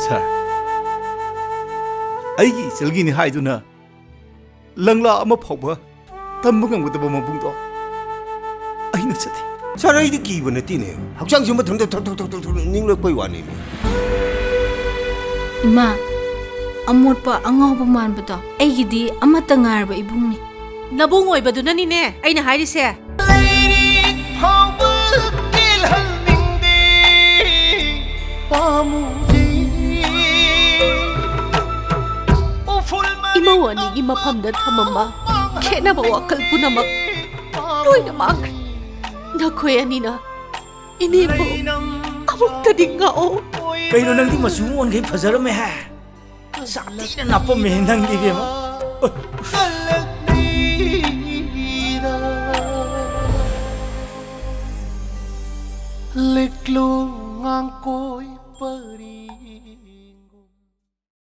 Sir, aigi selgi ni hai duna langla ama phawba tambu ngamgdaba mabungdo aina chati Sarai di ki bana tine hakchang sima thang thang thang thang ninglok pai wani Ima amotpa angawba manbada aigidi amata ngarba ibungni Nabung oibadunanine aina hairise Imawani mafamda thamamba khenaba wakal punamak loina makri nakhoi anina inebo amukta dingao Kaino nang di masungon kay fajarame ha. Sakti na napame nang di bema. Leklo ngangkoy pari